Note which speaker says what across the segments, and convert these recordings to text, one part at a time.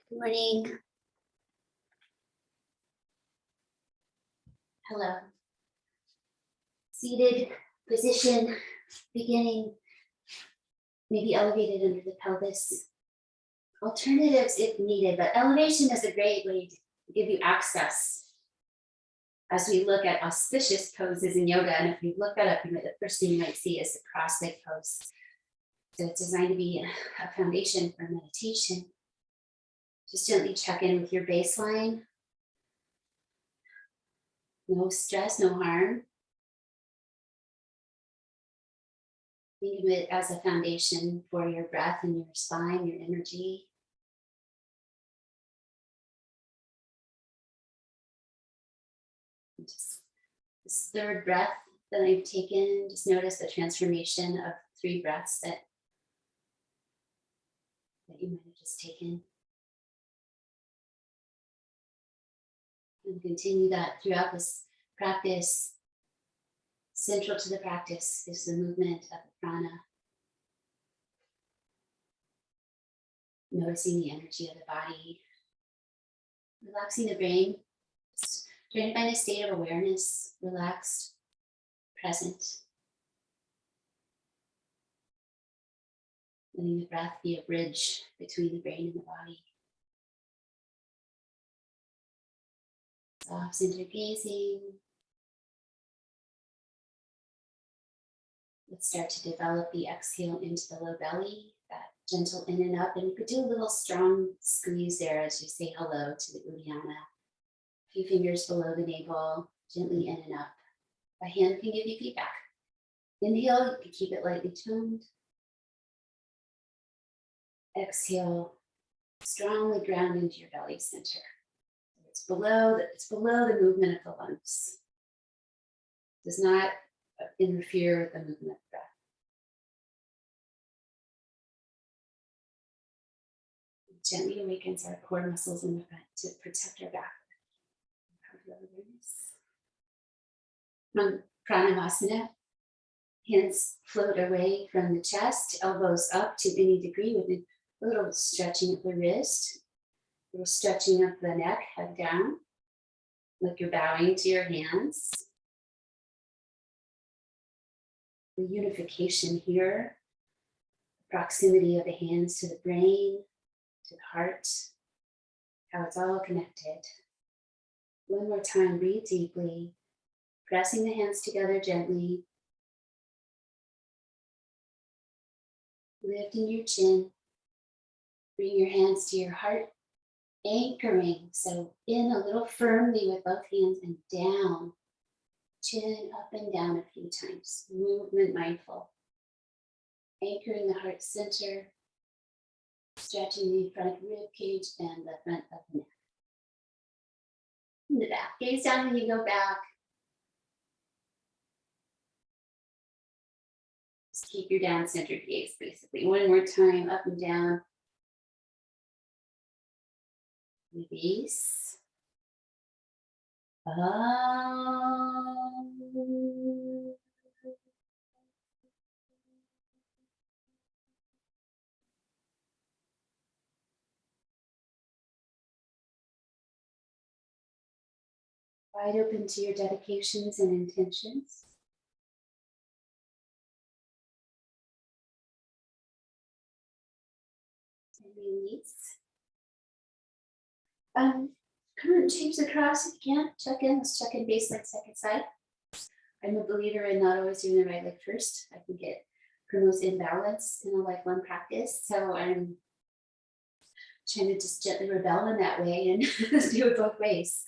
Speaker 1: Good morning. Hello. Seated position, beginning, maybe elevated under the pelvis. Alternatives if needed, but elevation is a great way to give you access as we look at auspicious poses in yoga. And if you look that up, the first thing you might see is the cross-leg pose. So it's designed to be a foundation for meditation. Just gently check in with your baseline. No stress, no harm. Think of it as a foundation for your breath and your spine, your energy. Just this third breath that I've taken, just notice the transformation of 3 breaths that you might have just taken. And continue that throughout this practice. Central to the practice is the movement of the prana. Noticing the energy of the body. Relaxing the brain. Just trying to find a state of awareness, relaxed, present. Letting the breath be a bridge between the brain and the body. Soft center gazing. Let's start to develop the exhale into the low belly, that gentle in and up. And you could do a little strong squeeze there as you say hello to the Uddiyana. A few fingers below the navel, gently in and up. A hand can give you feedback. Inhale, you can keep it lightly toned. Exhale, strongly ground into your belly center. It's below the movement of the lungs. Does not interfere with the movement of the breath. It gently awakens our core muscles in the front to protect our back. Pranavasana. Hands float away from the chest, elbows up to any degree with a little stretching of the wrist, a little stretching of the neck, head down, like you're bowing to your hands. The unification here, the proximity of the hands to the brain, to the heart, how it's all connected. One more time, breathe deeply, pressing the hands together gently. Lifting your chin, bring your hands to your heart, anchoring. So in a little firmly with both hands and down, chin up and down a few times, movement mindful. Anchoring the heart center, stretching the front rib cage and the front of the neck. And the back, gaze down when you go back. Just keep your down centered gaze basically. One more time, up and down. Release. Wide open to your dedications and intentions. And release. Come on, change the cross if you can. Check in. Let's check in baseline second side. I'm a believer in not always doing the right leg first. I think it promotes imbalance in a lifelong practice. So I'm trying to just gently rebel in that way and do it both ways.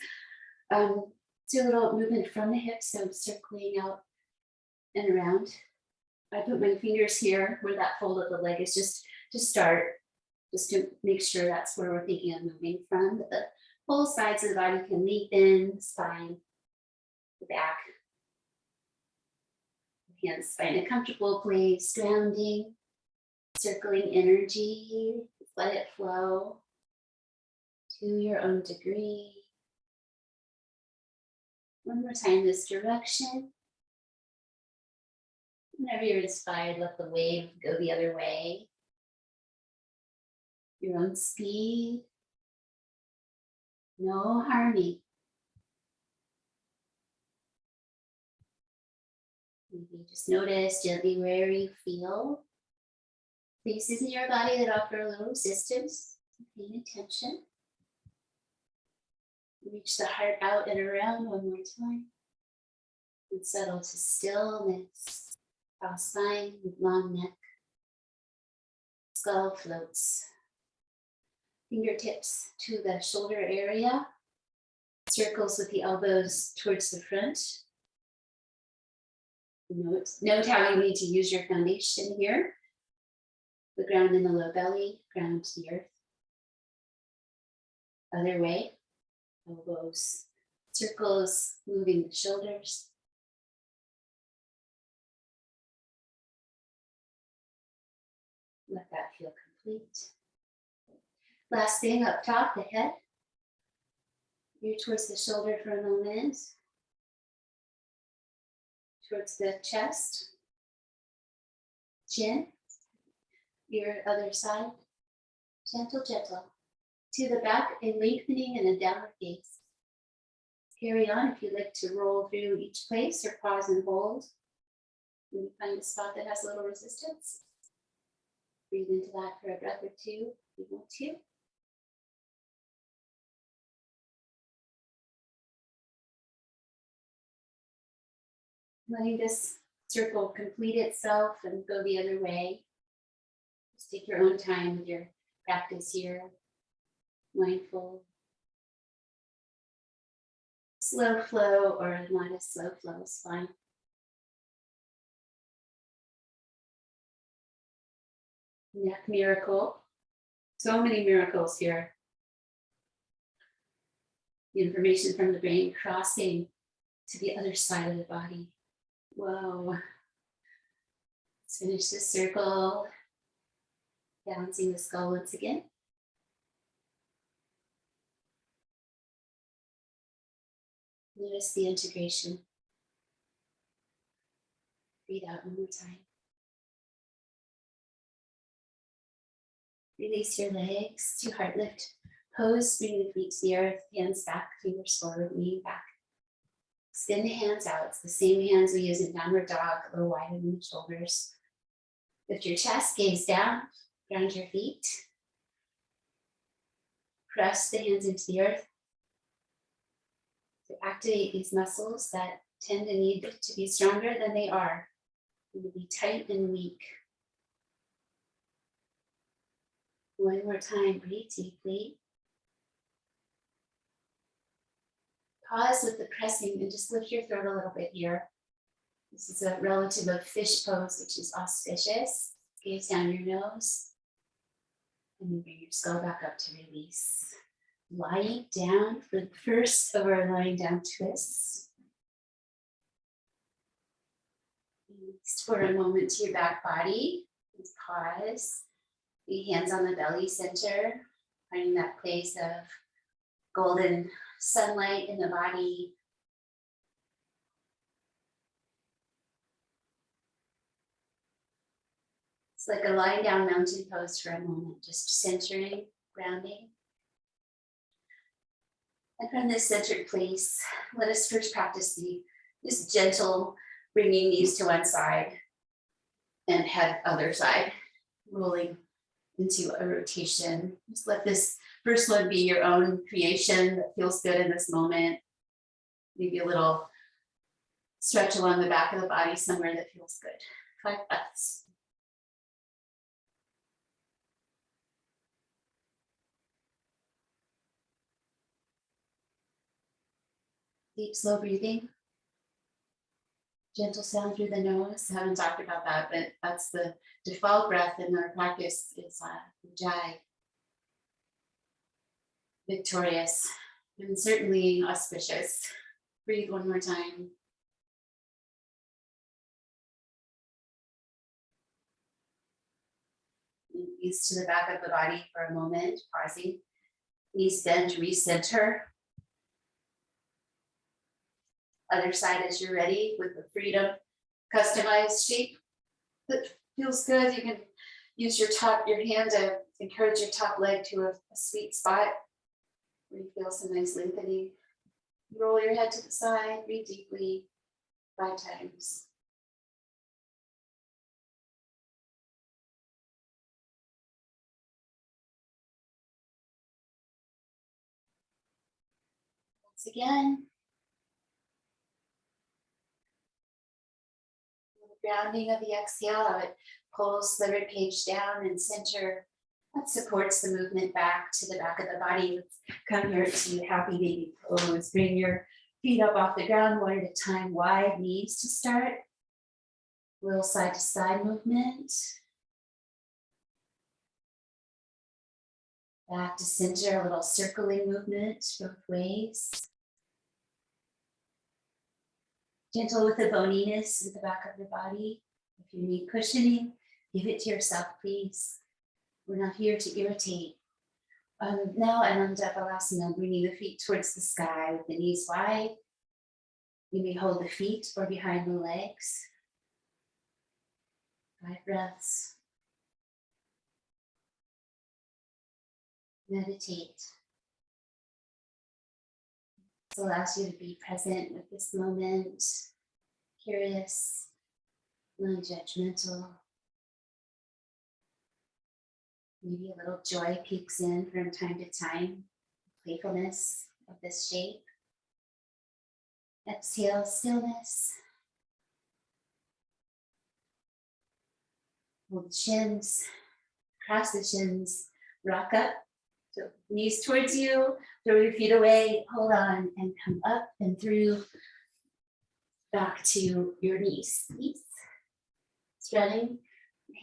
Speaker 1: Do a little movement from the hips, so circling out and around. I put my fingers here where that fold of the leg is, just to start, just to make sure that's where we're thinking of moving from. But the whole sides of the body can lengthen, the spine, the back. Hands find a comfortable place, grounding, circling energy. Let it flow to your own degree. One more time this direction. Whenever you're inspired, let the wave go the other way. Your own speed. no harming. Maybe just notice gently where you feel places in your body that offer a little resistance. Paying attention. Reach the heart out and around one more time. And settle to stillness. Cross spine with long neck. Skull floats. Fingertips to the shoulder area. Circles with the elbows towards the front. Note how you need to use your foundation here. The ground in the low belly, ground to the earth. Other way, elbows, circles, moving the shoulders. Let that feel complete. Last thing up top, the head. Ear towards the shoulder for a moment. Towards the chest. Chin. Ear other side. Gentle, gentle. To the back, a lengthening and a downward gaze. Carry on if you'd like to roll through each place or pause and hold. When you find a spot that has a little resistance, breathe into that for a breath or two if you want to. Letting this circle complete itself and go the other way. Just take your own time with your practice here. Mindful. Slow flow or not as slow flow is fine. Neck miracle. So many miracles here. The information from the brain crossing to the other side of the body. Whoa. Let's finish this circle. Balancing the skull once again. Notice the integration. Breathe out one more time. Release your legs to heart lift. Pose, bring the feet to the earth, hands back, fingers forward, knee back. Extend the hands out. It's the same hands we use in downward dog, a little wider than the shoulders. Lift your chest, gaze down, ground your feet. Press the hands into the earth. To activate these muscles that tend to need to be stronger than they are. They will be tight and weak. One more time, breathe deeply. Pause with the pressing and just lift your throat a little bit here. This is a relative of fish pose, which is auspicious. Gaze down your nose. And then bring your skull back up to release. Lying down for the first of our lying down twists. Release for a moment to your back body. Just pause. The hands on the belly center, finding that place of golden sunlight in the body. It's like a lying down mountain pose for a moment, just centering, grounding. And from this centered place, let us first practice this gentle bringing knees to one side and head other side, rolling into a rotation. Just let this first one be your own creation that feels good in this moment. Maybe a little stretch along the back of the body somewhere that feels good. 5 breaths. Deep, slow breathing. Gentle sound through the nose. I haven't talked about that, but that's the default breath in our practice. It's Ujjayi. Victorious, and certainly auspicious. Breathe one more time. Knees to the back of the body for a moment, pausing. Knees bend, recenter. Other side as you're ready with the freedom, customized shape that feels good. You can use your hand to encourage your top leg to a sweet spot. where you feel some nice lengthening. Roll your head to the side, breathe deeply 5 times. Once again, the grounding of the exhale, it pulls the rib cage down and center. That supports the movement back to the back of the body. Let's come here to happy baby pose. Bring your feet up off the ground one at a time, wide knees to start. Little side to side movement. Back to center, a little circling movement both ways. Gentle with the boniness at the back of the body. If you need cushioning, give it to yourself, please. We're not here to irritate. Now, Ananda Balasana, bringing the feet towards the sky with the knees wide. You may hold the feet or behind the legs. 5 breaths. Meditate. This allows you to be present with this moment, curious, non-judgmental. Maybe a little joy peeks in from time to time, playfulness of this shape. Exhale, stillness. Hold the shins, cross the shins, rock up. So knees towards you, throw your feet away, hold on, and come up and through back to your knees, please. Spreading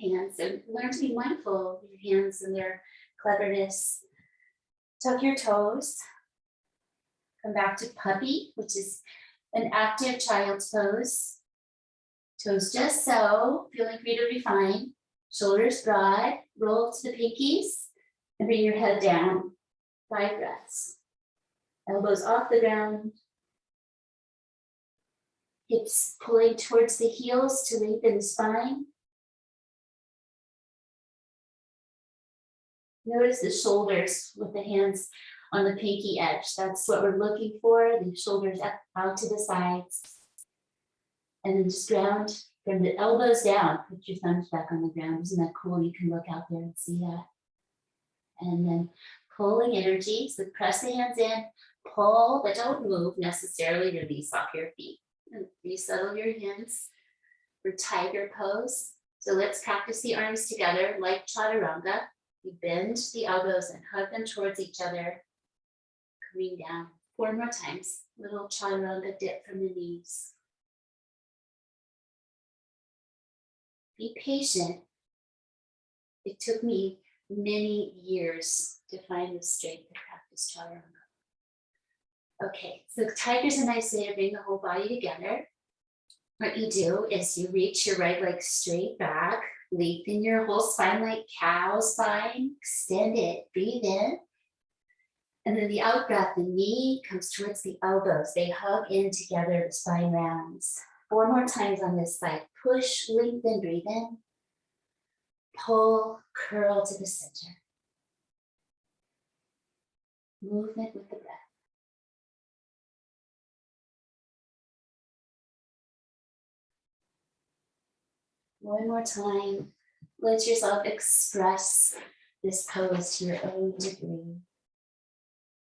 Speaker 1: hands, and learn to be mindful of your hands and their cleverness. Tuck your toes. Come back to puppy, which is an active child's pose. Toes just so, feeling free to refine. Shoulders broad, roll to the pinkies, and bring your head down. 5 breaths. Elbows off the ground. Hips pulling towards the heels to lengthen the spine. Notice the shoulders with the hands on the pinky edge. That's what we're looking for. The shoulders up, out to the sides. And then just ground from the elbows down. Put your thumbs back on the ground. Isn't that cool? You can look out there and see that. And then pulling energy. So press the hands in, pull, but don't move necessarily. Release off your feet. And resettle your hands for tiger pose. So let's practice the arms together like chaturanga. You bend the elbows and hug them towards each other. Coming down. 4 more times. Little chaturanga dip from the knees. Be patient. It took me many years to find the strength to practice chaturanga. Okay, so tiger's a nice way to bring the whole body together. What you do is you reach your right leg straight back, lengthen your whole spine like cow spine, extend it, breathe in. And then the out breath, the knee comes towards the elbows. They hug in together, the spine rounds. 4 more times on this side. Push, lengthen, breathe in. Pull, curl to the center. Movement with the breath. One more time. Let yourself express this pose to your own degree.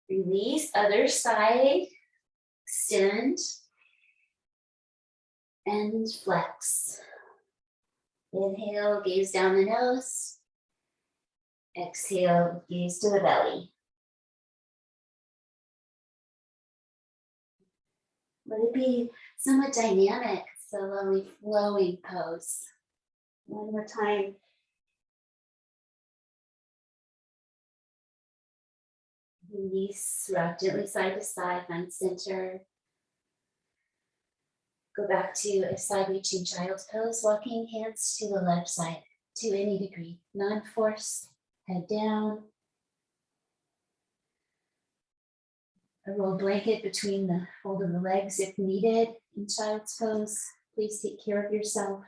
Speaker 1: Release, other side. Extend. And flex. Inhale, gaze down the nose. Exhale, gaze to the belly. Let it be somewhat dynamic, slowly flowing pose. One more time. Knees rock gently side to side, find center. Go back to a side reaching child's pose, walking hands to the left side to any degree, non-forced, head down. A roll blanket between the fold of the legs if needed in child's pose. Please take care of yourself.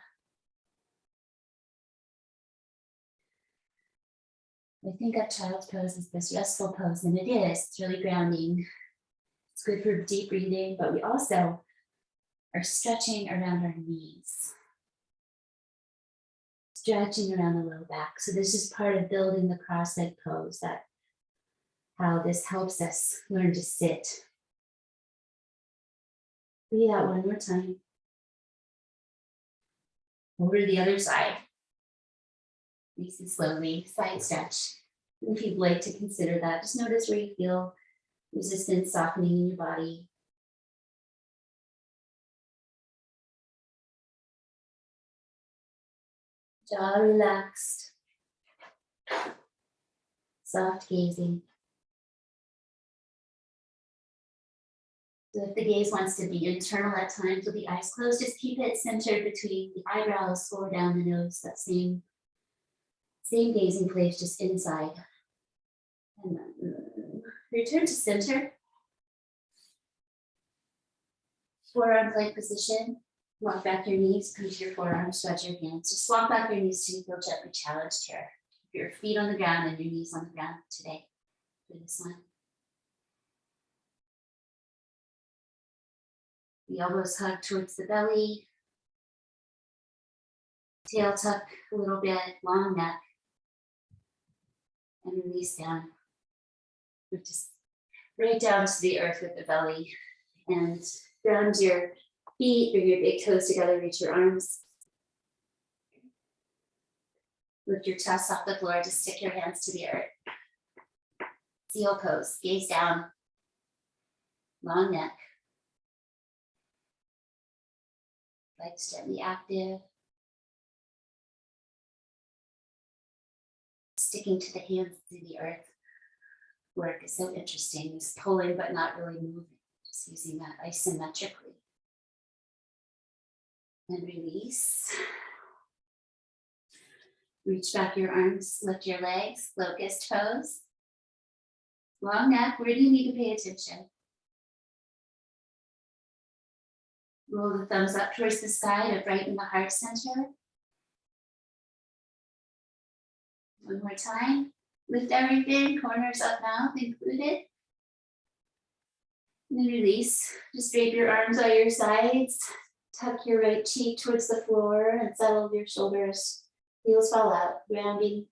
Speaker 1: I think a child's pose is this restful pose, and it is. It's really grounding. It's good for deep breathing, but we also are stretching around our knees, stretching around the low back. So this is part of building the cross-legged pose, that how this helps us learn to sit. Breathe out one more time. Over to the other side. Nice and slowly, side stretch. And if you'd like to consider that, just notice where you feel resistance softening in your body. Jaw relaxed. Soft gazing. So if the gaze wants to be internal at times with the eyes closed, just keep it centered between the eyebrows or down the nose, that same gazing place, just inside. And then return to center. Forearm plank position. Walk back your knees, come to your forearms, stretch your hands. Just walk back your knees till you feel gently challenged here. Keep your feet on the ground and your knees on the ground today for this one. The elbows hug towards the belly. Tail tuck a little bit, long neck. And release down. Just right down to the earth with the belly. And ground your feet, bring your big toes together, reach your arms. Lift your chest off the floor, just stick your hands to the earth. Seal pose, gaze down. Long neck. Legs gently active. Sticking to the hands to the earth. Work is so interesting. It's pulling but not really moving. Just using that isometrically. And release. Reach back your arms, lift your legs, locust pose. Long neck, where do you need to pay attention? Roll the thumbs up towards the sky to brighten the heart center. One more time. Lift everything, corners up, mouth included. And then release. Just drape your arms by your sides. Tuck your right cheek towards the floor and settle your shoulders. Heels fall out, grounding.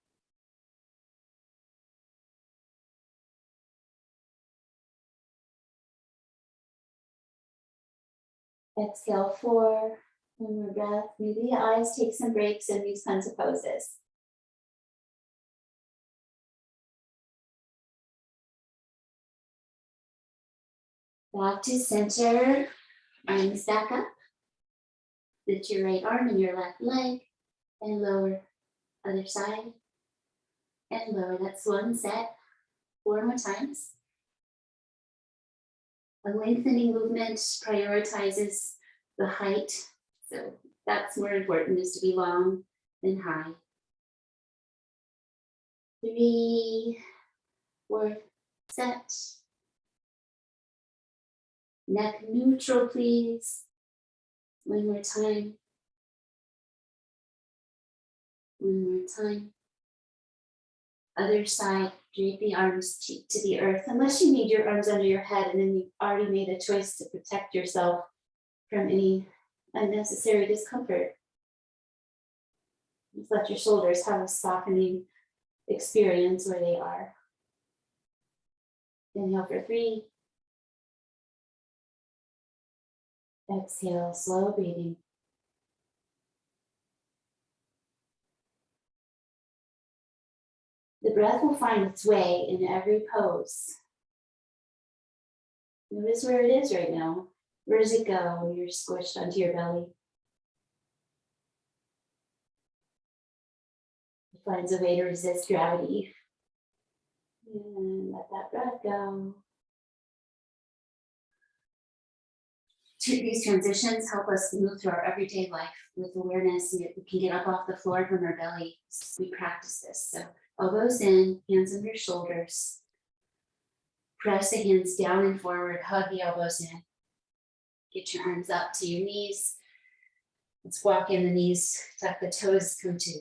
Speaker 1: Exhale, 4. One more breath. Maybe the eyes take some breaks in these kinds of poses. Back to center. Arms back up. Lift your right arm and your left leg. And lower. Other side. And lower. That's one set. 4 more times. A lengthening movement prioritizes the height. So that's more important, is to be long than high. 3, 4 set. Neck neutral, please. One more time. One more time. Other side, drape the arms cheek to the earth, unless you need your arms under your head and then you've already made a choice to protect yourself from any unnecessary discomfort. Just let your shoulders have a softening experience where they are. Inhale for 3. Exhale, slow breathing. The breath will find its way in every pose. Notice where it is right now. Where does it go when you're squished onto your belly? It finds a way to resist gravity. And let that breath go. These transitions help us move through our everyday life with awareness. We can get up off the floor from our belly. We practice this. So elbows in, hands under your shoulders. Press the hands down and forward, hug the elbows in. Get your arms up to your knees. Let's walk in the knees, tuck the toes, come to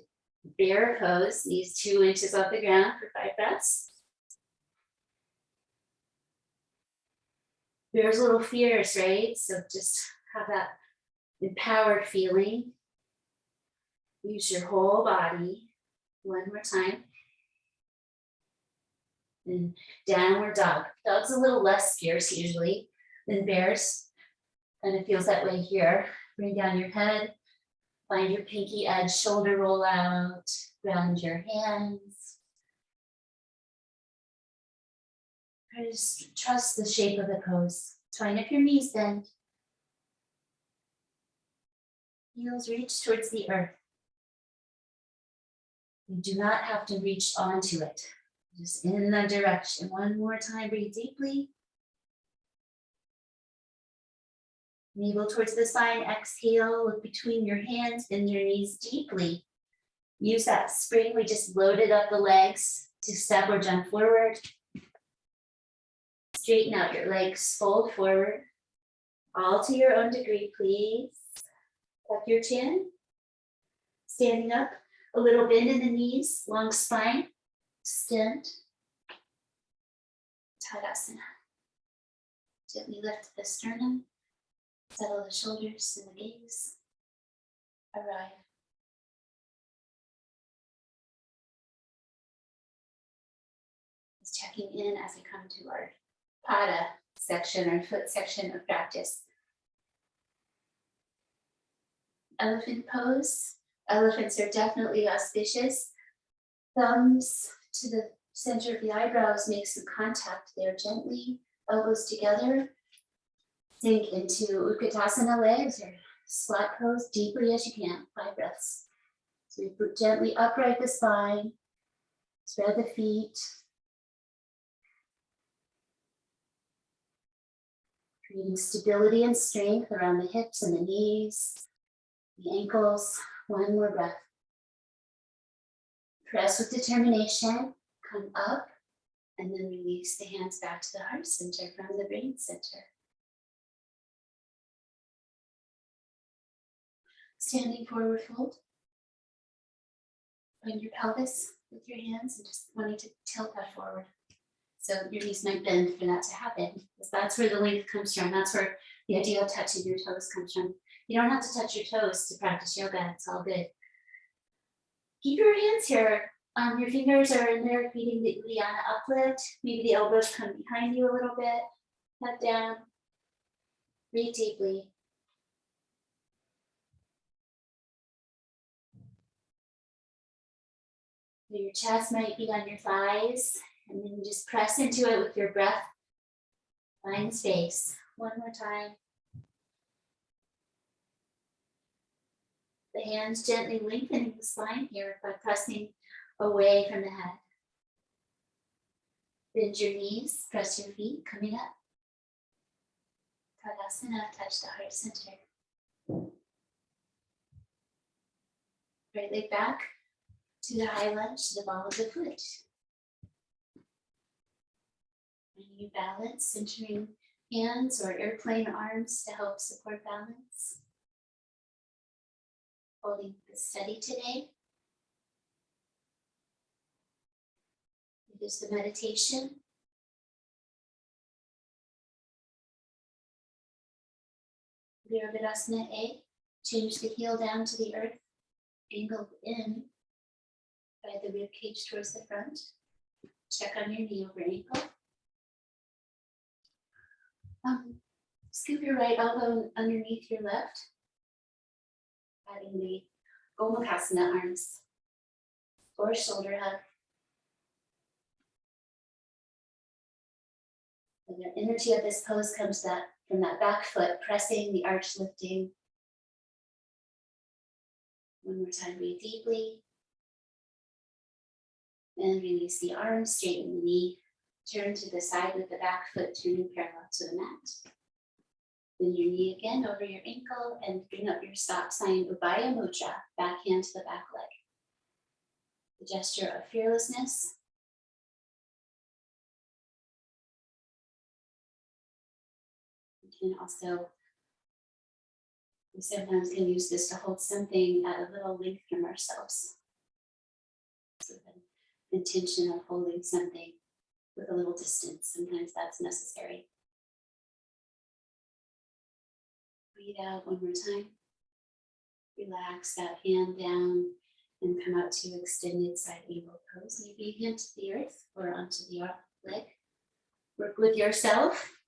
Speaker 1: Bear pose, knees 2 inches off the ground for 5 breaths. Bear's a little fierce, right? So just have that empowered feeling. Use your whole body. One more time. And downward dog. Dog's a little less fierce usually than bears. Kind of feels that way here. Bring down your head. Find your pinky edge, shoulder roll out. Ground your hands. Just trust the shape of the pose. It's fine if your knees bend. Heels reach towards the earth. You do not have to reach onto it. Just in the direction. One more time, breathe deeply. Navel towards the spine, exhale, look between your hands and your knees deeply. Use that spring, we just loaded up the legs to step or jump forward. Straighten out your legs, fold forward. All to your own degree, please. Tuck your chin. Standing up, a little bend in the knees, long spine. Extend. Tadasana. Gently lift the sternum. Settle the shoulders and the gaze. Arrive. Just checking in as we come to our Pada section, our foot section of practice. Elephant pose. Elephants are definitely auspicious. Thumbs to the center of the eyebrows, make some contact there gently. Elbows together. Sink into Utkatasana legs or squat pose deeply as you can. 5 breaths. So we gently upright the spine. Spread the feet. Creating stability and strength around the hips and the knees, the ankles. One more breath. Press with determination, come up, and then release the hands back to the heart center from the brain center. Standing forward fold. Find your pelvis with your hands and just wanting to tilt that forward. So your knees might bend for that to happen, because that's where the length comes from. That's where the idea of touching your toes comes from. You don't have to touch your toes to practice yoga. It's all good. Keep your hands here. Your fingers are in there feeding the Uddiyana uplift. Maybe the elbows come behind you a little bit. Head down. Breathe deeply. Your chest might be on your thighs, and then you just press into it with your breath. Find space. One more time. The hands gently lengthening the spine here by pressing away from the head. Bend your knees, press your feet, coming up. Tadasana, touch the heart center. Right leg back to the high lunge, to the ball of the foot. Finding your balance, centering hands or airplane arms to help support balance. Holding the steady today. It is the meditation. Virabhadasana A. Change the heel down to the earth, angled in by the rib cage towards the front. Check on your knee over ankle. Scoop your right elbow underneath your left, adding the Gomukhasana arms or shoulder hug. And the energy of this pose comes from that back foot, pressing, the arch lifting. One more time, breathe deeply. And release the arms, straighten the knee. Turn to the side with the back foot turning parallel to the mat. Bend your knee again over your ankle and bring up your stop sign, Ubhaya Mudra, back hand to the back leg. The gesture of fearlessness. We sometimes can use this to hold something at a little length from ourselves. with an intention of holding something with a little distance. Sometimes that's necessary. Breathe out one more time. Relax that hand down and come out to extended side angle pose. Maybe hand to the earth or onto the leg. Work with yourself.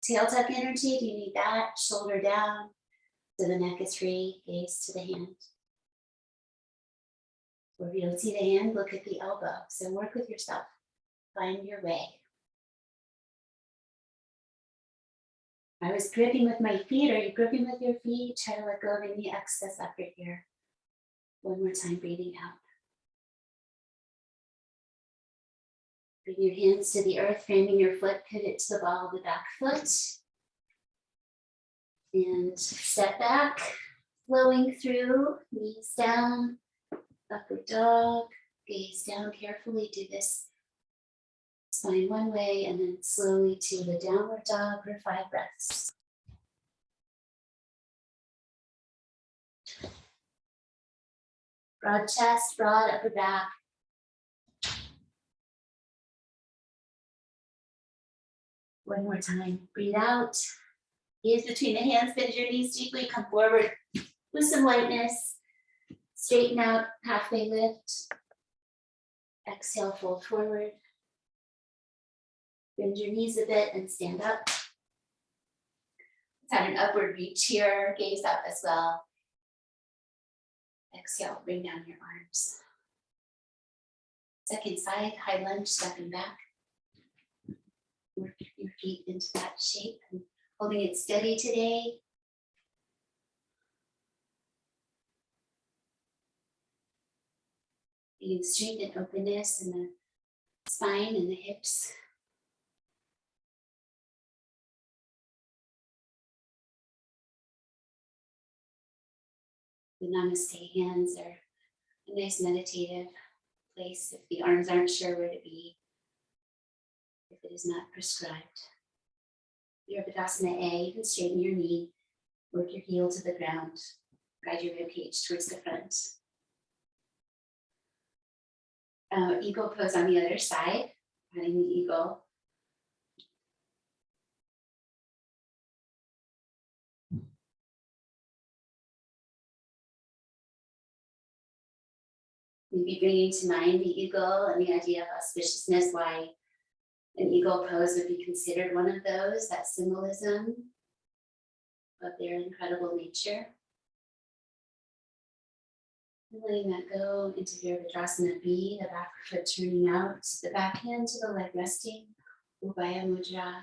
Speaker 1: Tail tuck energy, if you need that. Shoulder down so the neck is free. Gaze to the hand. Or if you don't see the hand, look at the elbow. So work with yourself. Find your way. I was gripping with my feet. Are you gripping with your feet? Try to let go of any excess effort here. One more time, breathing out. Bring your hands to the earth, framing your foot, pivot to the ball of the back foot. And step back, flowing through, knees down, upward dog, gaze down carefully. Do this spine one way and then slowly to the downward dog for 5 breaths. Broad chest, broad upper back. One more time. Breathe out. Gaze between the hands, bend your knees deeply, come forward with some lightness. Straighten out, halfway lift. Exhale, fold forward. Bend your knees a bit and stand up. Let's have an upward reach here. Gaze up as well. Exhale, bring down your arms. Second side, high lunge, stepping back. Work your feet into that shape and holding it steady today. Feeling strength and openness in the spine and the hips. The namaste hands are a nice meditative place if the arms aren't sure where to be, if it is not prescribed. Virabhadasana A, you can straighten your knee, work your heel to the ground, guide your ribcage towards the front. Eagle pose on the other side, running the eagle. Maybe bringing to mind the eagle and the idea of auspiciousness, why an eagle pose would be considered one of those, that symbolism of their incredible nature. And letting that go into Virabhadrasana B, the back foot turning out, the back hand to the leg resting, Ubhaya Mudra.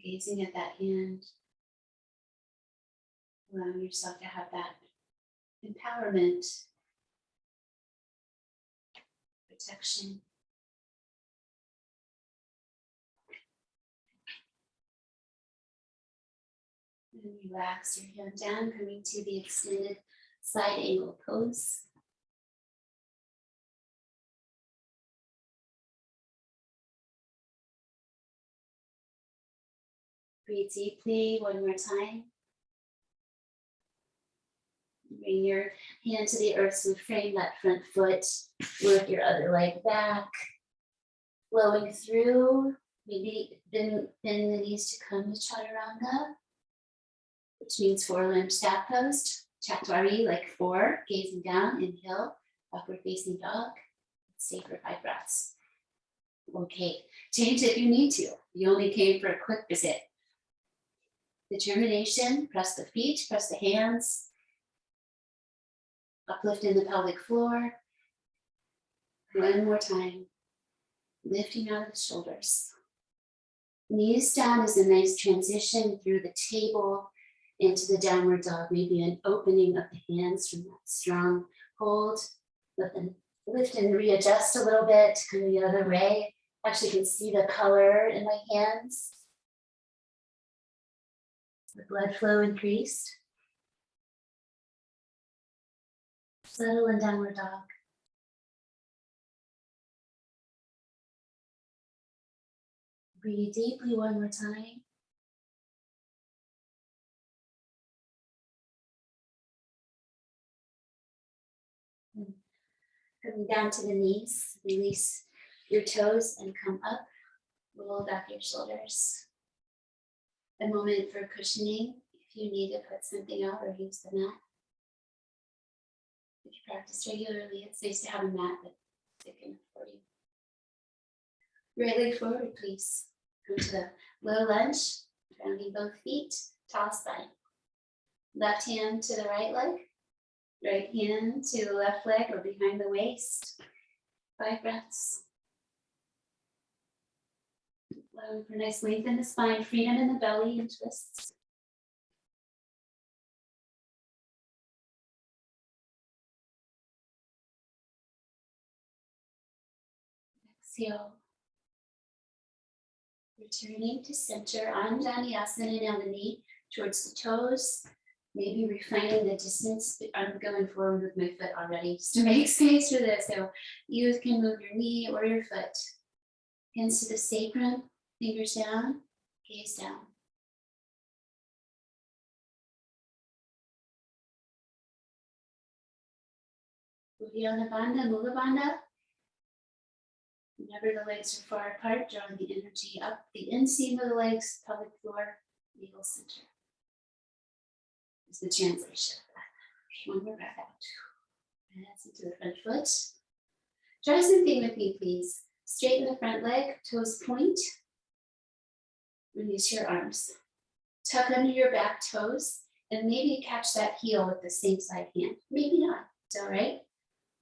Speaker 1: Gazing at that hand, allowing yourself to have that empowerment, protection. And relax your hand down, coming to the extended side angle pose. Breathe deeply one more time. Bring your hand to the earth, so frame that front foot, work your other leg back, flowing through. Maybe bend the knees to come to Chaturanga, which means four-limb staff pose. Chaturanga, like 4, gazing down, inhale, upward facing dog. Stay for 5 breaths. Okay, change if you need to. You only came for a quick visit. Determination, press the feet, press the hands. Uplift in the pelvic floor. One more time. Lifting out of the shoulders. Knees down is a nice transition through the table into the downward dog. Maybe an opening of the hands from that strong hold. Let them lift and readjust a little bit, come the other way. Actually, you can see the color in my hands. The blood flow increased. Settle in downward dog. Breathe deeply one more time. Coming down to the knees, release your toes and come up. Roll back your shoulders. A moment for cushioning if you need to put something out or use the mat. If you practice regularly, it's nice to have a mat that's thick enough for you. Right leg forward, please. Come to the low lunge, grounding both feet, tall spine. Left hand to the right leg, right hand to the left leg or behind the waist. 5 breaths. Allowing for nice length in the spine, freedom in the belly and twists. Exhale. Returning to center on Dhanasana, now the knee towards the toes. Maybe refining the distance. I'm going forward with my foot already just to make space for this. So you can move your knee or your foot. Hands to the sacrum, fingers down, gaze down. Uddiyana Bandha, Mula Bandha. Whenever the legs are far apart, drawing the energy up the inseam of the legs, pelvic floor, navel center. Is the translation of that. One more breath out. Hands into the front foot. Try something with me, please. Straighten the front leg, toes point. Release your arms. Tuck under your back toes and maybe catch that heel with the same side hand. Maybe not. It's all right.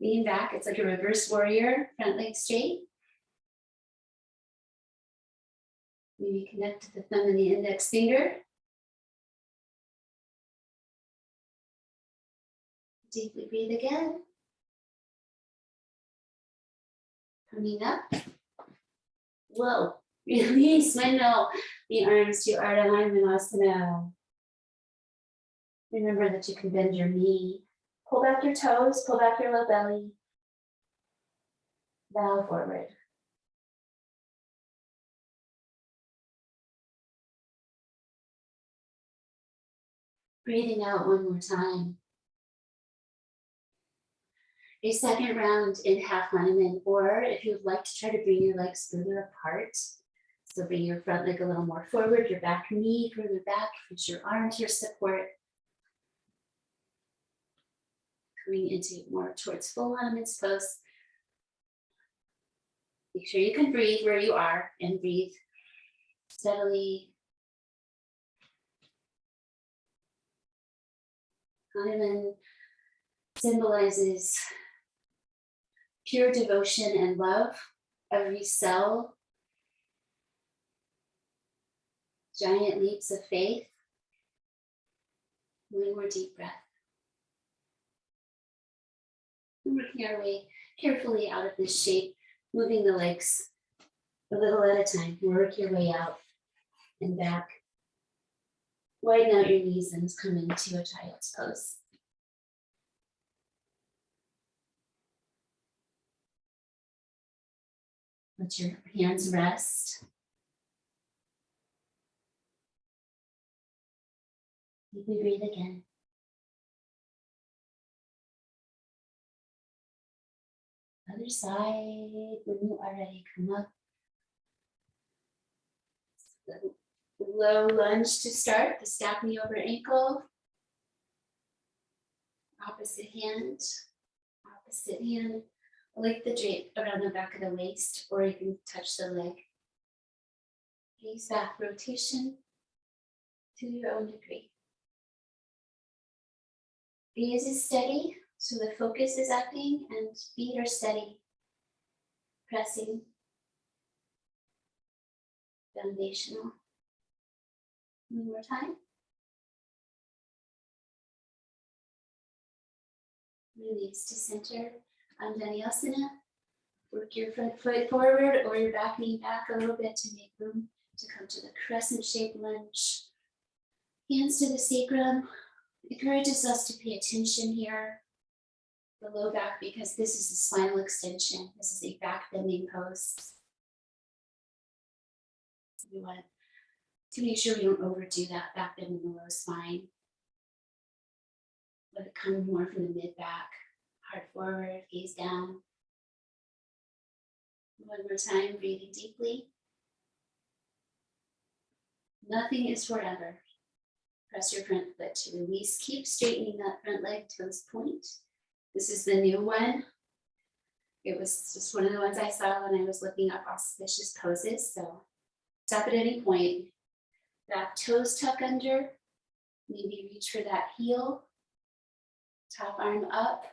Speaker 1: Lean back. It's like a reverse warrior. Front leg straight. Maybe connect to the thumb and the index finger. Deeply breathe again. Coming up. Whoa. Release, windmill the arms to Ardha Hanumanasana. Remember that you can bend your knee. Pull back your toes, pull back your low belly. Bow forward. Breathing out one more time. A second round in half Hanuman, or if you would like to try to bring your legs further apart. So bring your front leg a little more forward, your back knee further back, reach your arm to your support. Coming into more towards full Hanuman's pose. Make sure you can breathe where you are and breathe steadily. Hanuman symbolizes pure devotion and love. Every cell, giant leaps of faith. One more deep breath. And working our way carefully out of this shape, moving the legs a little at a time. Work your way out and back. Widen out your knees and come into a child's pose. Let your hands rest. Deeply breathe again. Other side, when you are ready, come up. The low lunge to start, the stack knee over ankle. Opposite hand. I like the drape around the back of the waist, or you can touch the leg. Gaze back, rotation to your own degree. Gaze is steady, so the focus is acting, and feet are steady, pressing, foundational. One more time. Release to center on Dhanasana. Work your front foot forward or your back knee back a little bit to make room to come to the crescent shaped lunge. Hands to the sacrum. Encourages us to pay attention here. The low back, because this is a spinal extension. This is a back bending pose. We want to make sure we don't overdo that back bend in the low spine. Let it come more from the mid back. Heart forward, gaze down. One more time, breathing deeply. Nothing is forever. Press your front foot to release. Keep straightening that front leg, toes point. This is the new one. It was just one of the ones I saw when I was looking up auspicious poses. So stop at any point. Back toes tuck under. Maybe reach for that heel. Top arm up.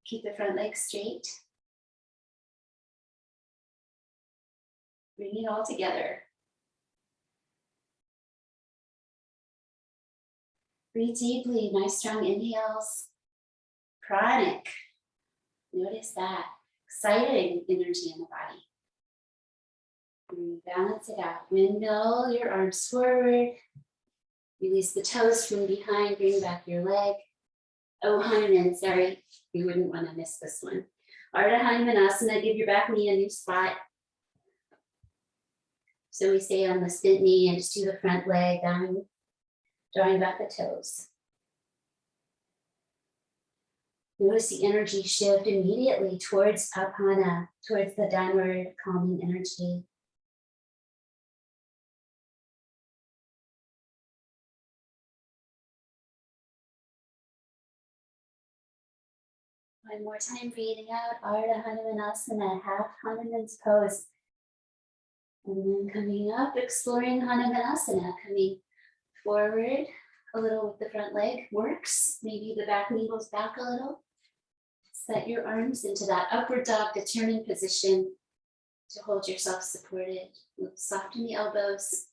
Speaker 1: Keep the front leg straight. Bring it all together. Breathe deeply, nice strong inhales. Pranic. Notice that. Exciting energy in the body. And balance it out. Windmill your arms forward. Release the toes from behind. Bring back your leg. Oh, Hanuman, sorry. You wouldn't want to miss this one. Ardha Hanumanasana, give your back knee a new spot. So we stay on the split knee and just do the front leg down, drawing back the toes. Notice the energy shift immediately towards Apana, towards the downward calming energy. One more time, breathing out, Ardha Hanumanasana, half Hanuman's pose. And then coming up, exploring Hanumanasana, coming forward a little with the front leg works. Maybe the back knee goes back a little. Set your arms into that upward dog, determined position to hold yourself supported. Soften the elbows.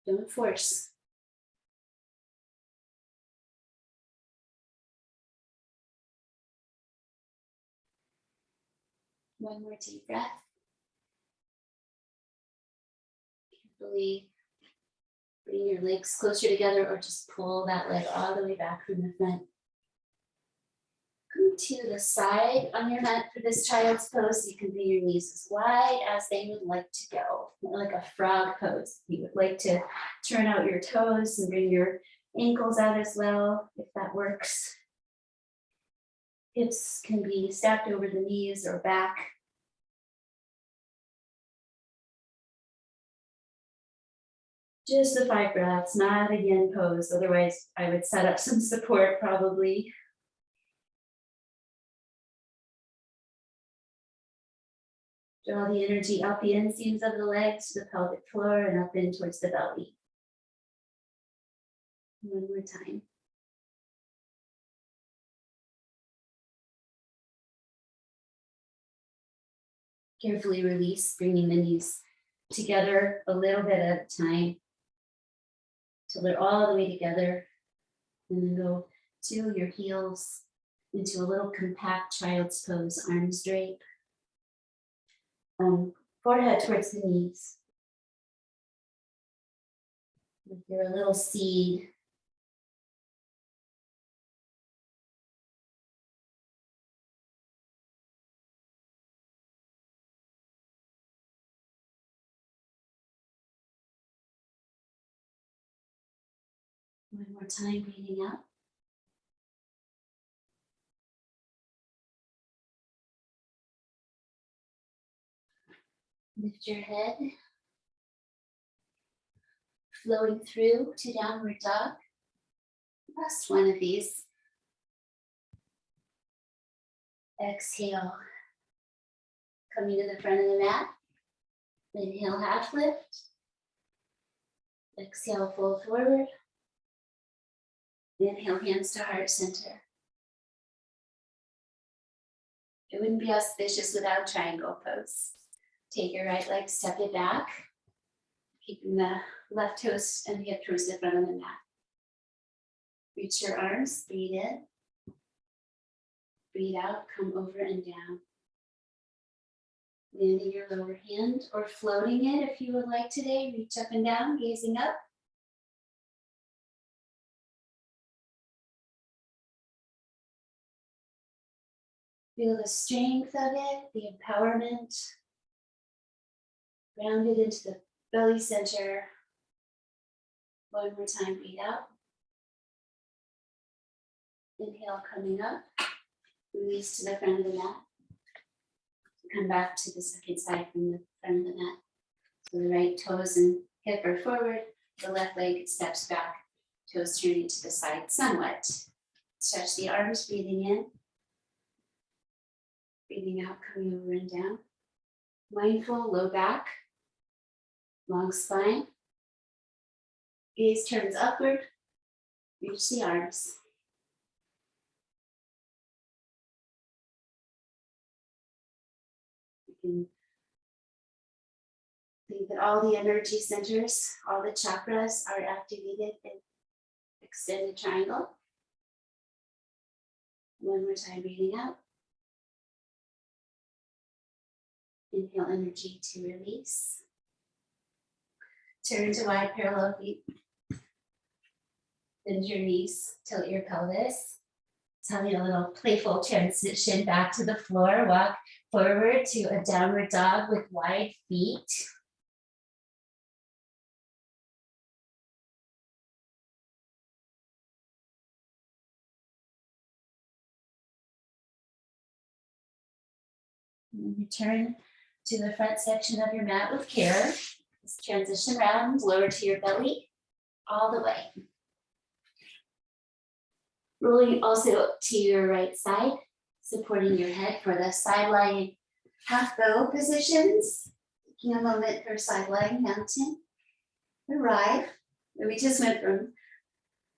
Speaker 1: Don't force. One more deep breath. Carefully bring your legs closer together or just pull that leg all the way back from the front. Come to the side on your mat for this child's pose. You can bring your knees as wide as they would like to go, like a frog pose. You would like to turn out your toes and bring your ankles out as well, if that works. Hips can be stacked over the knees or back. Just the 5 breaths, not a yin pose. Otherwise, I would set up some support probably. Draw the energy up the inseams of the legs to the pelvic floor and up in towards the belly. One more time. Carefully release, bringing the knees together a little bit at a time till they're all the way together. And then go to your heels into a little compact child's pose, arms drape. Forehead towards the knees. Like you're a little seed. One more time, breathing out. Lift your head. Flowing through to downward dog. Last one of these. Exhale. Coming to the front of the mat. Inhale, half lift. Exhale, fold forward. Inhale, hands to heart center. It wouldn't be auspicious without triangle pose. Take your right leg, step it back. Keeping the left toes and hip towards the front of the mat. Reach your arms, breathe in. Breathe out, come over and down. Landing your lower hand or floating it if you would like today. Reach up and down, gazing up. Feel the strength of it, the empowerment. Grounded into the belly center. One more time, breathe out. Inhale, coming up. Release to the front of the mat. come back to the second side from the front of the mat. So the right toes and hip are forward, the left leg steps back, toes turning to the side somewhat. Stretch the arms, breathing in. Breathing out, coming over and down. Mindful, low back, long spine. Gaze turns upward, reach the arms. You can think that all the energy centers, all the chakras are activated in extended triangle. One more time, breathing out. Inhale energy to release. Turn to wide parallel feet. Bend your knees, tilt your pelvis. It's having a little playful transition back to the floor. Walk forward to a downward dog with wide feet. And then return to the front section of your mat with care. Just transition around, lower to your belly, all the way. Rolling also to your right side, supporting your head for the side lying half bow positions. Taking a moment for side lying mountain. Arrive. And we just went from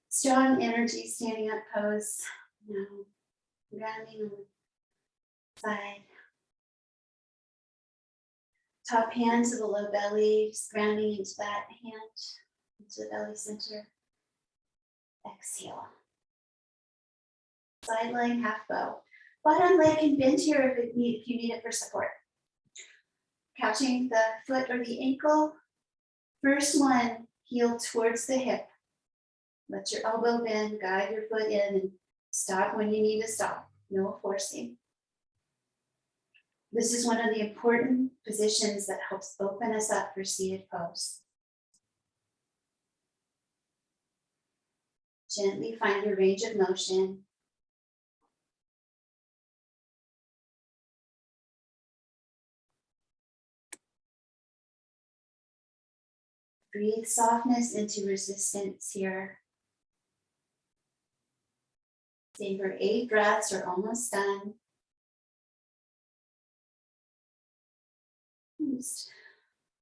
Speaker 1: strong energy standing up pose. Now grounding on the side. Top hand to the low belly, just grounding into that hand, into the belly center. Exhale. Side lying half bow. Bottom leg can bend here if you need it for support. Catching the foot or the ankle. First one, heel towards the hip. Let your elbow bend, guide your foot in, and stop when you need to stop. No forcing. This is one of the important positions that helps open us up for seated pose. Gently find your range of motion. Breathe softness into resistance here. Savor 8 breaths, we're almost done. Just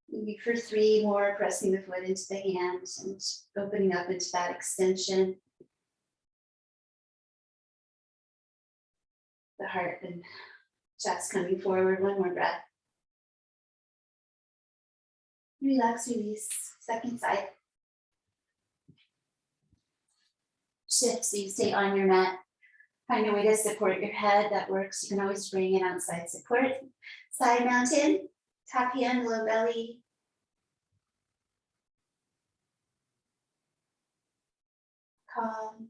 Speaker 1: maybe for 3 more, pressing the foot into the hand and opening up into that extension. The heart and chest coming forward, 1 more breath. Relax, release, second side. Shift so you stay on your mat. Find a way to support your head, that works. You can always bring in outside support. Side mountain, top hand, low belly. Calm.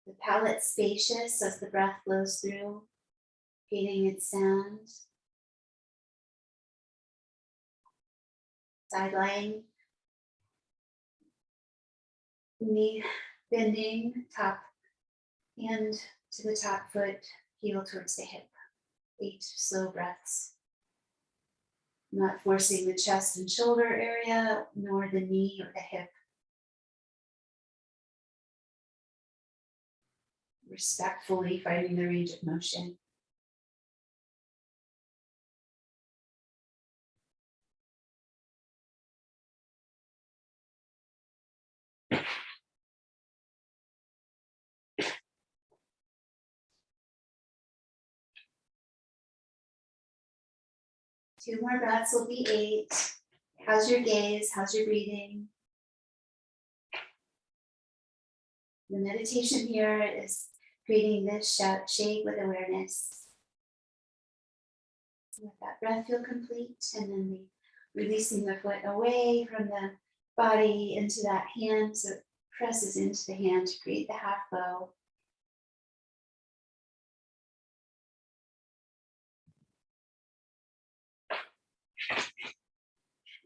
Speaker 1: The palate spacious as the breath flows through, gaining its sound. Side lying. Knee bending, top hand to the top foot, heel towards the hip. 8 slow breaths. Not forcing the chest and shoulder area, nor the knee or the hip. Respectfully finding the range of motion. Two more breaths will be 8. How's your gaze? How's your breathing? The meditation here is creating this shape with awareness. Let that breath feel complete, and then releasing the foot away from the body into that hand, so it presses into the hand to create the half bow.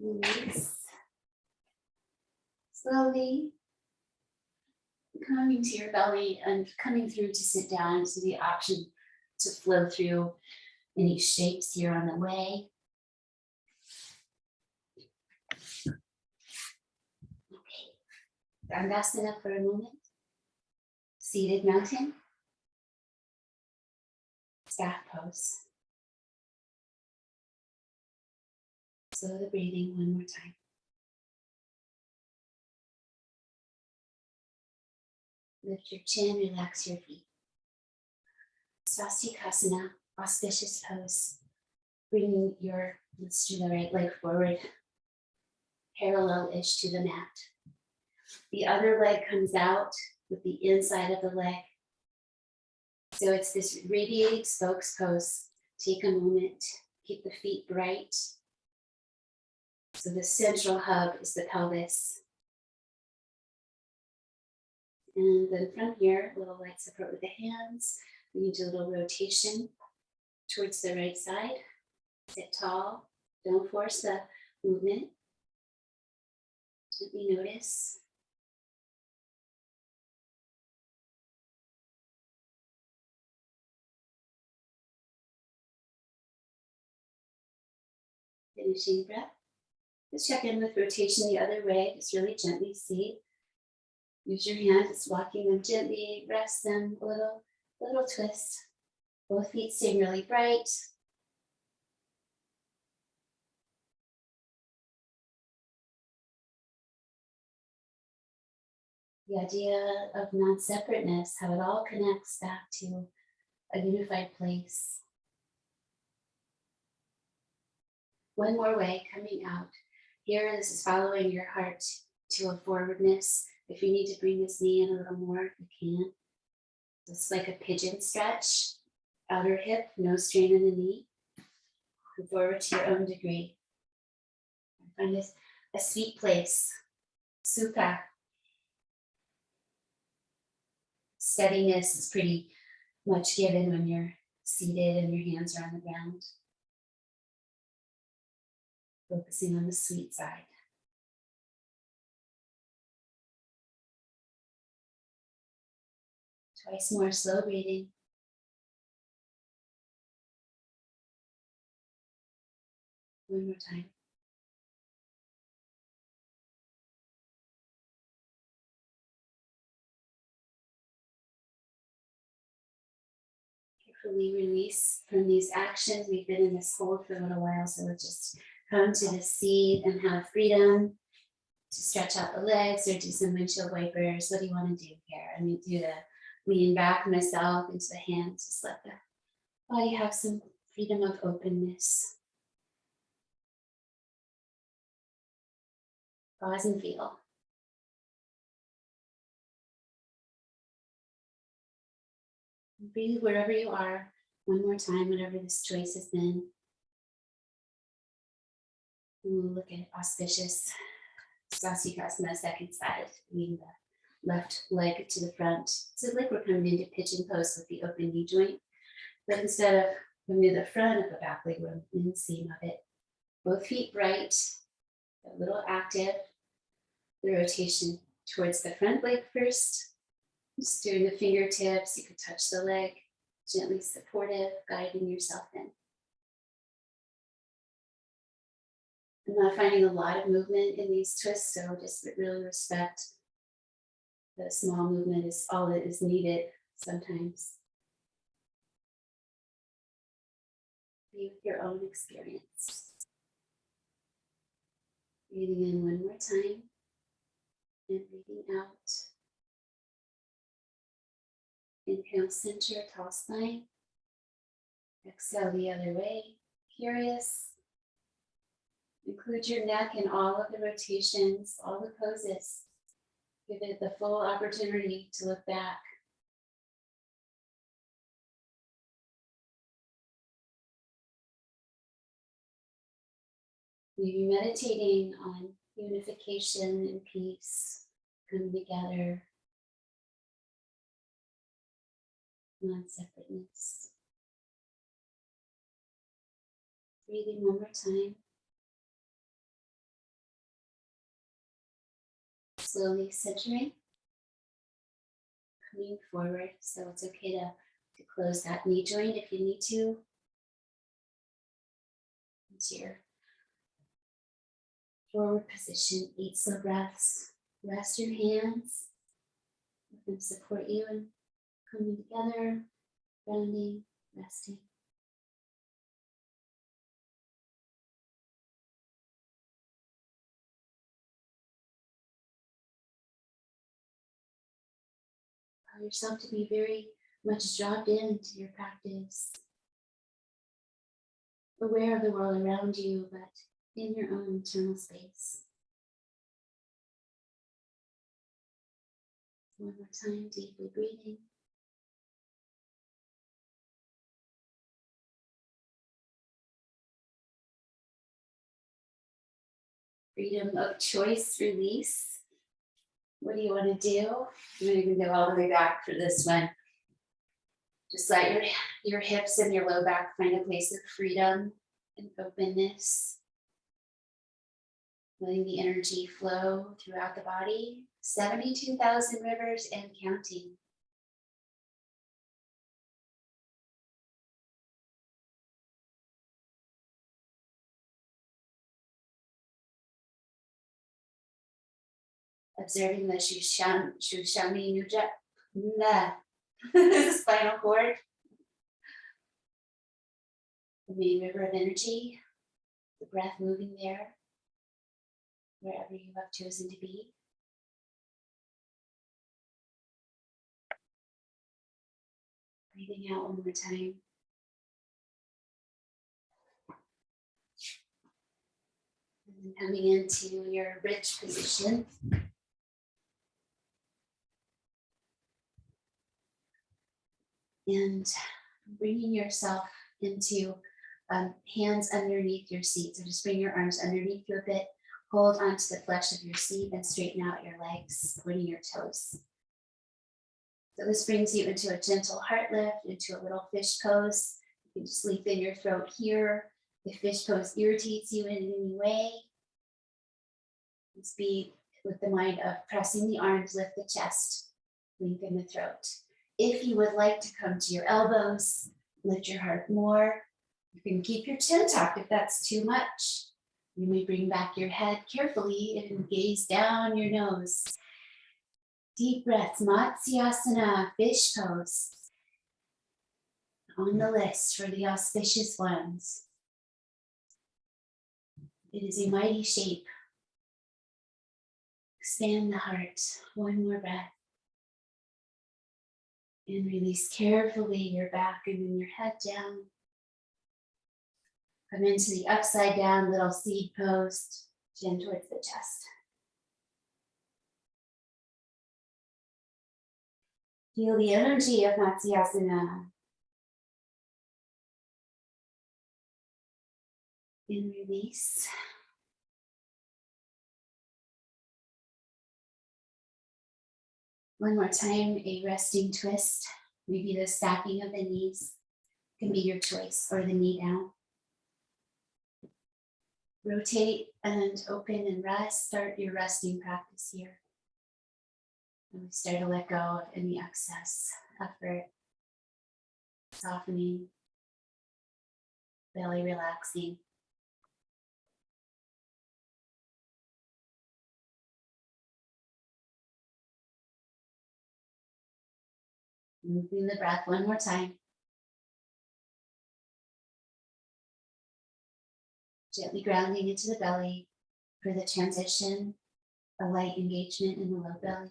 Speaker 1: Release. Slowly coming to your belly and coming through to sit down. So the option to flow through any shapes here on the way. Okay, Dandasana for a moment. Seated mountain. Staff pose. Slow the breathing one more time. Lift your chin, relax your feet. Swastikasana, auspicious pose. Bring let's do the right leg forward, parallel-ish to the mat. The other leg comes out with the inside of the leg. So it's this radiating spokes pose. Take a moment, keep the feet bright. So the central hub is the pelvis. And then from here, a little light support with the hands. We can do a little rotation towards the right side. Sit tall. Don't force the movement. Gently notice. Finishing breath. Just check in with rotation the other way. Just really gently see. Use your hands, just walking them gently. Rest them a little twist. Both feet stay really bright. The idea of non-separateness, how it all connects back to a unified place. One more way, coming out. Here, this is following your heart to a forwardness. If you need to bring this knee in a little more, you can. It's like a pigeon stretch. Outer hip, no strain in the knee. Come forward to your own degree. Find this a sweet place. Sukha. Steadiness is pretty much given when you're seated and your hands are on the ground. Focusing on the sweet side. Twice more, slow breathing. One more time. Carefully release from these actions. We've been in this hold for a little while, so we'll just come to the seat and have freedom to stretch out the legs or do some windshield wipers. What do you want to do here? I mean, do the lean back myself into the hands. Just let the body have some freedom of openness. Pause and feel. Breathe wherever you are. One more time, whatever this choice has been. And we'll look at auspicious. Swastikasana, second side, bringing the left leg to the front. So like we're coming into pigeon pose with the open knee joint. But instead of coming to the front of the back leg, we're in the seam of it. Both feet bright, a little active. The rotation towards the front leg first. Just doing the fingertips, you could touch the leg, gently supportive, guiding yourself in. I'm not finding a lot of movement in these twists, so just really respect that a small movement is all that is needed sometimes. Be with your own experience. Breathing in one more time and breathing out. Inhale, center, tall spine. Exhale the other way, curious. Include your neck in all of the rotations, all the poses. Give it the full opportunity to look back. Maybe meditating on unification and peace, coming together, non-separateness. Breathing one more time. Slowly centering. coming forward. So it's okay to close that knee joint if you need to. Into your forward position, 8 slow breaths. Rest your hands. Let them support you in coming together, grounding, resting. Allow yourself to be very much dropped into your practice, aware of the world around you, but in your own internal space. One more time, deeply breathing. Freedom of choice, release. What do you want to do? I'm not even go all the way back for this one. Just let your hips and your low back find a place of freedom and openness. Letting the energy flow throughout the body. 72,000 rivers and counting. Observing the Shushami Nuja, the spinal cord, the main river of energy, the breath moving there, wherever you have chosen to be. Breathing out one more time. And then coming into your rich position. And bringing yourself into hands underneath your seat. So just bring your arms underneath you a bit, hold onto the flesh of your seat and straighten out your legs, pointing your toes. So this brings you into a gentle heart lift, into a little fish pose. You can just lengthen your throat here. If fish pose irritates you in any way, just be with the mind of pressing the arms, lift the chest, lengthen the throat. If you would like to come to your elbows, lift your heart more. You can keep your chin tucked if that's too much. You may bring back your head carefully and gaze down your nose. Deep breaths, Matsyasana, fish pose. On the list for the auspicious ones. It is a mighty shape. Expand the heart. One more breath. And release carefully your back and then your head down. Come into the upside down little seed pose, chin towards the chest. Feel the energy of Matsyasana. And release. One more time, a resting twist. Maybe the stacking of the knees can be your choice, or the knee down. Rotate and open and rest. Start your resting practice here. And we start to let go of any excess effort, softening, belly relaxing. Moving the breath one more time. Gently grounding into the belly for the transition, a light engagement in the low belly.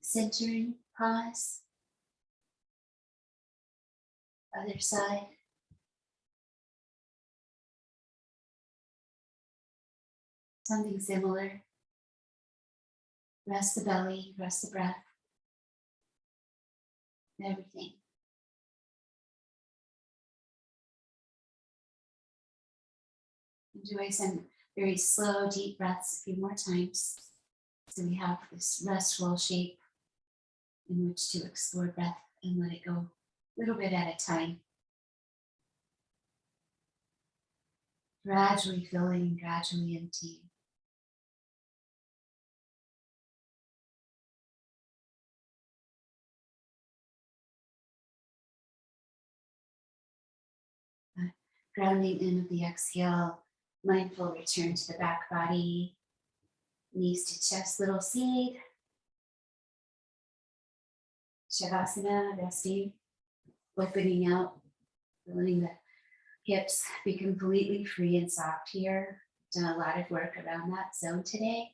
Speaker 1: Centering, pause. Other side. Something similar. Rest the belly, rest the breath. Everything. Enjoy some very slow, deep breaths a few more times. So we have this restful shape in which to explore breath and let it go a little bit at a time. Gradually filling, gradually emptying. Grounding in with the exhale, mindful return to the back body, knees to chest, little seed. Shavasana, resting, opening out, letting the hips be completely free and soft here. Done a lot of work around that zone today.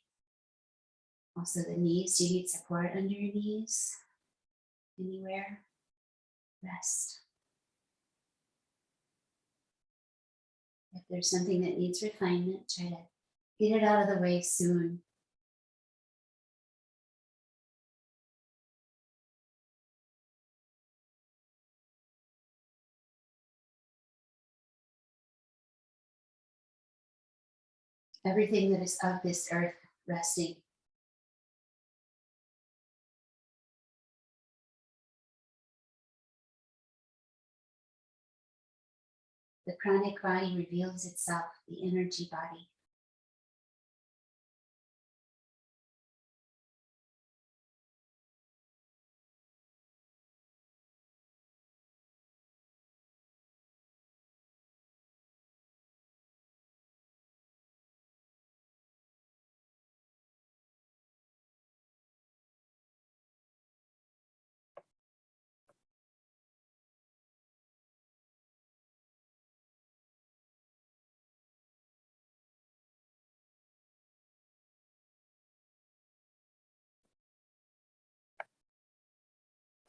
Speaker 1: Also the knees, do you need support under your knees? Anywhere? Rest. If there's something that needs refinement, try to get it out of the way soon. Everything that is of this earth resting. The pranic body reveals itself, the energy body.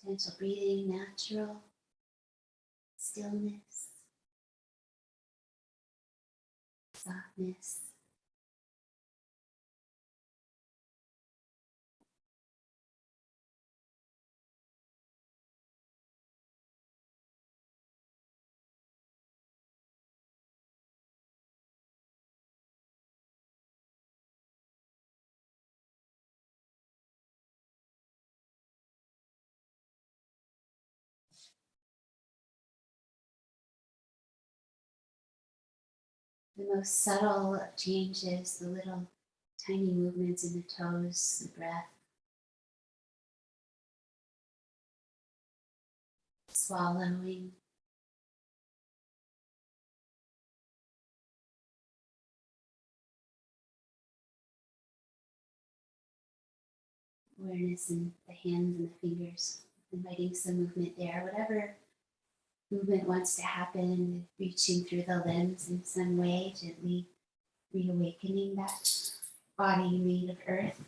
Speaker 1: Gentle breathing, natural stillness, softness. The most subtle of changes, the little tiny movements in the toes, the breath, swallowing. Awareness in the hands and the fingers, inviting some movement there. Whatever movement wants to happen, reaching through the limbs in some way, gently reawakening that body made of earth.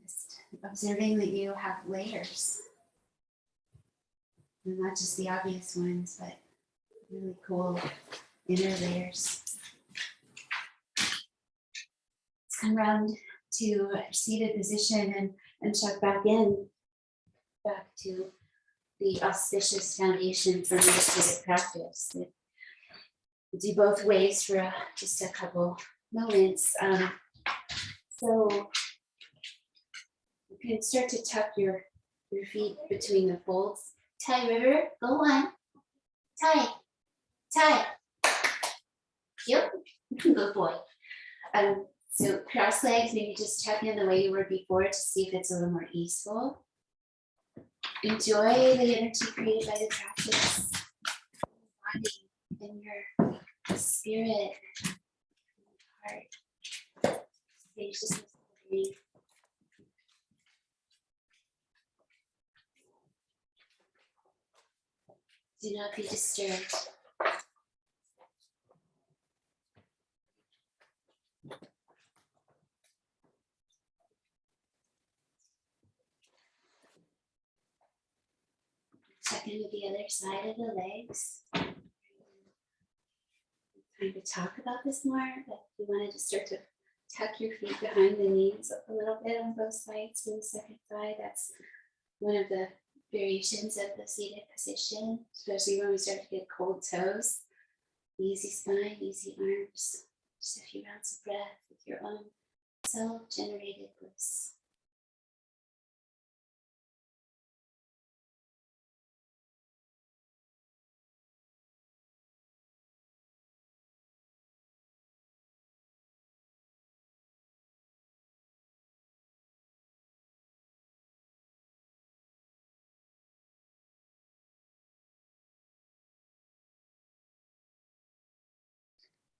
Speaker 1: Just observing that you have layers, and not just the obvious ones, but really cool inner layers. Let's come around to seated position and check back to the auspicious foundation for meditative practice. We'll do both ways for just a couple moments. So you can start to tuck your feet between the folds. Tai River, go on. Tai. Yep, good boy. So cross legs, maybe just tuck in the way you were before to see if it's a little more easeful. Enjoy the energy created by the practice. Body in your spirit, heart, spaciousness, breathe. Do not be disturbed. Check in with the other side of the legs. Time to talk about this more, but you wanted to start to tuck your feet behind the knees a little bit on both sides for the second side. That's one of the variations of the seated position, especially when we start to get cold toes. Easy spine, easy arms. Just a few rounds of breath with your own self-generated bliss.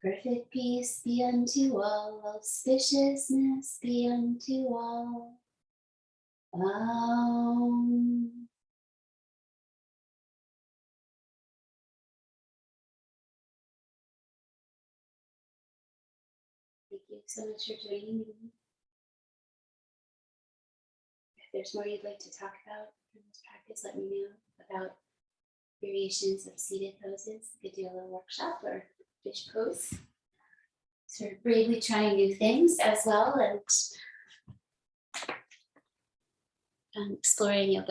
Speaker 1: Perfect peace be unto all, auspiciousness be unto all. Thank you so much for joining me. If there's more you'd like to talk about in this practice, let me know about variations of seated poses. We could do a little workshop or fish pose. Sort of bravely trying new things as well, and exploring yoga